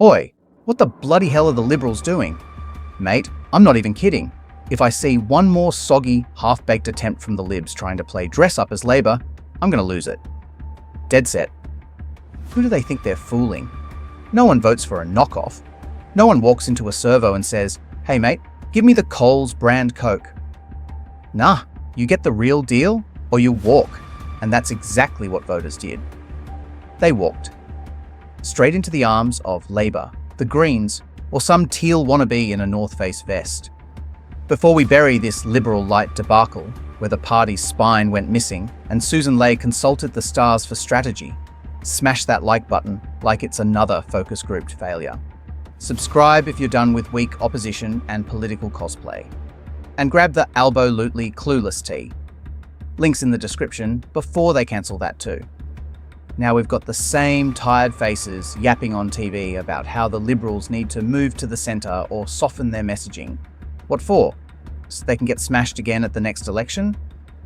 Oi, what the bloody hell are the Liberals doing? Mate, I'm not even kidding. If I see one more soggy, half-baked attempt from the Libs trying to play dress-up as Labour, I'm going to lose it. Dead set. Who do they think they're fooling? No one votes for a knockoff. No one walks into a servo and says, "Hey mate, give me the Coles brand Coke." Nah, you get the real deal or you walk. And that's exactly what voters did. They walked. Straight into the arms of Labour, the Greens, or some teal wannabe in a North Face vest. Before we bury this Liberal light debacle, where the party's spine went missing and Susan Ley consulted the stars for strategy, smash that like button like it's another focus grouped failure. Subscribe if you're done with weak opposition and political cosplay. And grab the albo-lutely clueless tea. Links in the description before they cancel that too. Now we've got the same tired faces yapping on TV about how the Liberals need to move to the centre or soften their messaging. What for? So they can get smashed again at the next election?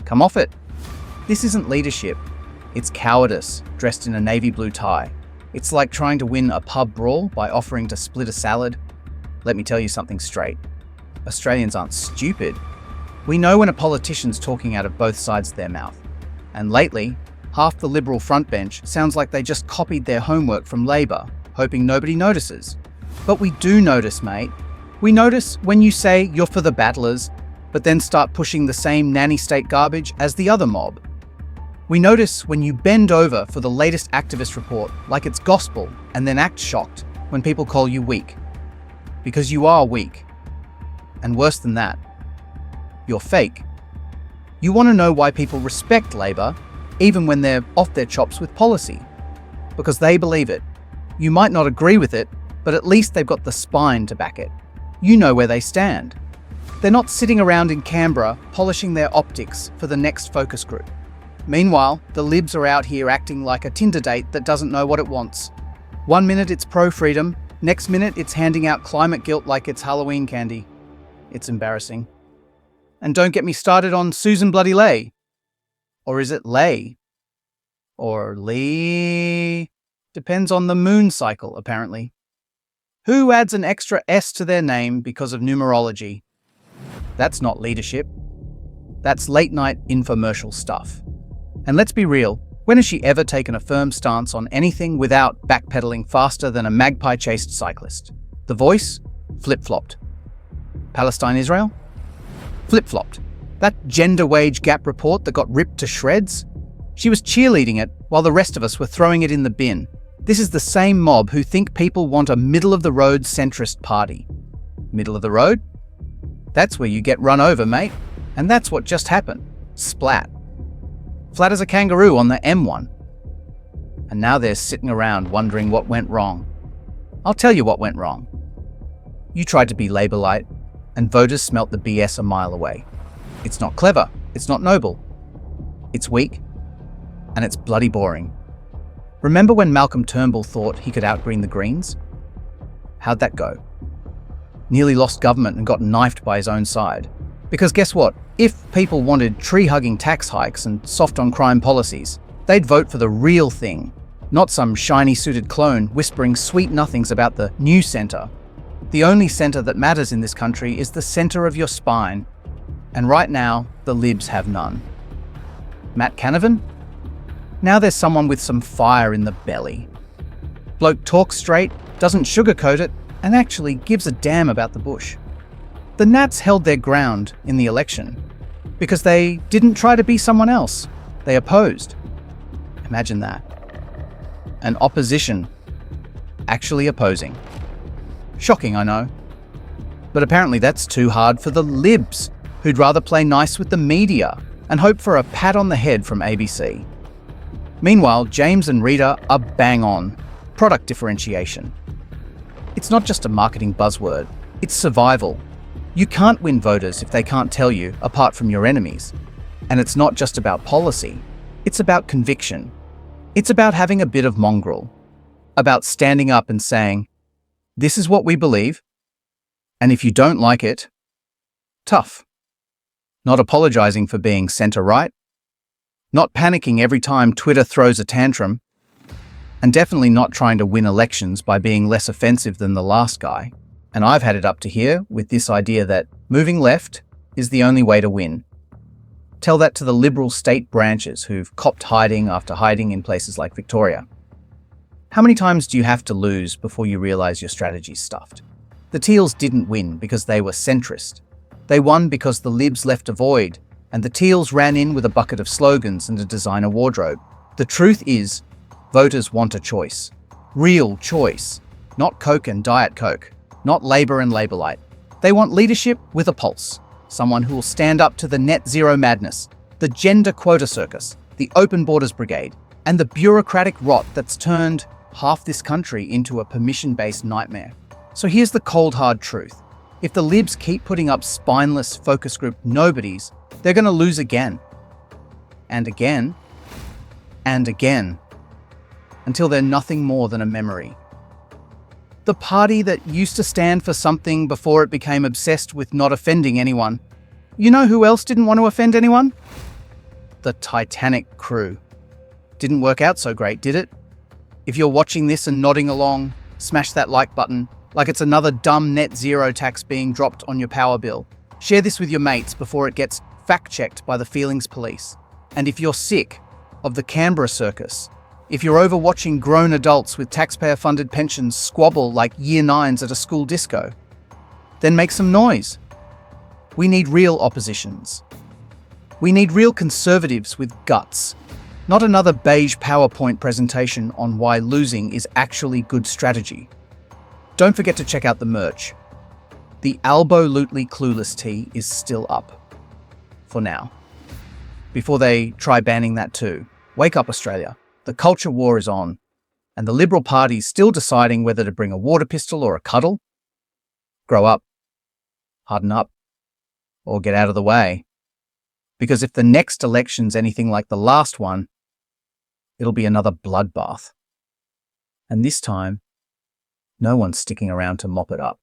Come off it. This isn't leadership. It's cowardice dressed in a navy blue tie. It's like trying to win a pub brawl by offering to split a salad. Let me tell you something straight. Australians aren't stupid. We know when a politician's talking out of both sides of their mouth. And lately, half the Liberal frontbench sounds like they just copied their homework from Labour, hoping nobody notices. But we do notice, mate. We notice when you say you're for the battlers, but then start pushing the same nanny state garbage as the other mob. We notice when you bend over for the latest activist report like it's gospel and then act shocked when people call you weak. Because you are weak. And worse than that, you're fake. You want to know why people respect Labour, even when they're off their chops with policy. Because they believe it. You might not agree with it, but at least they've got the spine to back it. You know where they stand. They're not sitting around in Canberra polishing their optics for the next focus group. Meanwhile, the Libs are out here acting like a Tinder date that doesn't know what it wants. 1 minute it's pro-freedom, next minute it's handing out climate guilt like it's Halloween candy. It's embarrassing. And don't get me started on Susan bloody Ley. Or is it Ley? Or Lee? Depends on the moon cycle, apparently. Who adds an extra S to their name because of numerology? That's not leadership. That's late-night infomercial stuff. And let's be real, when has she ever taken a firm stance on anything without backpedaling faster than a magpie-chased cyclist? The Voice? Flip-flopped. Palestine-Israel? Flip-flopped. That gender wage gap report that got ripped to shreds? She was cheerleading it while the rest of us were throwing it in the bin. This is the same mob who think people want a middle-of-the-road centrist party. Middle of the road? That's where you get run over, mate. And that's what just happened. Splat. Flat as a kangaroo on the M1. And now they're sitting around wondering what went wrong. I'll tell you what went wrong. You tried to be Labour-lite, and voters smelt the BS a mile away. It's not clever, it's not noble. It's weak, and it's bloody boring. Remember when Malcolm Turnbull thought he could outgreen the Greens? How'd that go? Nearly lost government and got knifed by his own side. Because guess what? If people wanted tree-hugging tax hikes and soft-on-crime policies, they'd vote for the real thing, not some shiny-suited clone whispering sweet nothings about the new centre. The only centre that matters in this country is the centre of your spine. And right now, the Libs have none. Matt Canavan? Now there's someone with some fire in the belly. Bloke talks straight, doesn't sugarcoat it, and actually gives a damn about the bush. The Nats held their ground in the election because they didn't try to be someone else. They opposed. Imagine that. An opposition actually opposing. Shocking, I know. But apparently that's too hard for the Libs, who'd rather play nice with the media and hope for a pat on the head from ABC. Meanwhile, James and Rita are bang on. Product differentiation. It's not just a marketing buzzword, it's survival. You can't win voters if they can't tell you apart from your enemies. And it's not just about policy, it's about conviction. It's about having a bit of mongrel. About standing up and saying, this is what we believe, and if you don't like it, tough. Not apologising for being centre-right. Not panicking every time Twitter throws a tantrum. And definitely not trying to win elections by being less offensive than the last guy. And I've had it up to here with this idea that moving left is the only way to win. Tell that to the Liberal state branches who've copped hiding after hiding in places like Victoria. How many times do you have to lose before you realise your strategy's stuffed? The Teals didn't win because they were centrist. They won because the Libs left a void, and the Teals ran in with a bucket of slogans and a designer wardrobe. The truth is, voters want a choice. Real choice. Not Coke and Diet Coke. Not Labour and Labourite. They want leadership with a pulse. Someone who will stand up to the net zero madness, the gender quota circus, the open borders brigade, and the bureaucratic rot that's turned half this country into a permission-based nightmare. So here's the cold hard truth. If the Libs keep putting up spineless focus group nobodies, they're going to lose again. And again. And again. Until they're nothing more than a memory. The party that used to stand for something before it became obsessed with not offending anyone. You know who else didn't want to offend anyone? The Titanic crew. Didn't work out so great, did it? If you're watching this and nodding along, smash that like button, like it's another dumb net zero tax being dropped on your power bill. Share this with your mates before it gets fact-checked by the feelings police. And if you're sick of the Canberra circus, if you're overwatching grown adults with taxpayer-funded pensions squabble like year 9s at a school disco, then make some noise. We need real oppositions. We need real conservatives with guts, not another beige PowerPoint presentation on why losing is actually good strategy. Don't forget to check out the merch. The Albo-lutely Clueless tee is still up. For now. Before they try banning that too. Wake up, Australia. The culture war is on. And the Liberal Party's still deciding whether to bring a water pistol or a cuddle. Grow up. Harden up. Or get out of the way. Because if the next election's anything like the last one, it'll be another bloodbath. And this time, no one's sticking around to mop it up.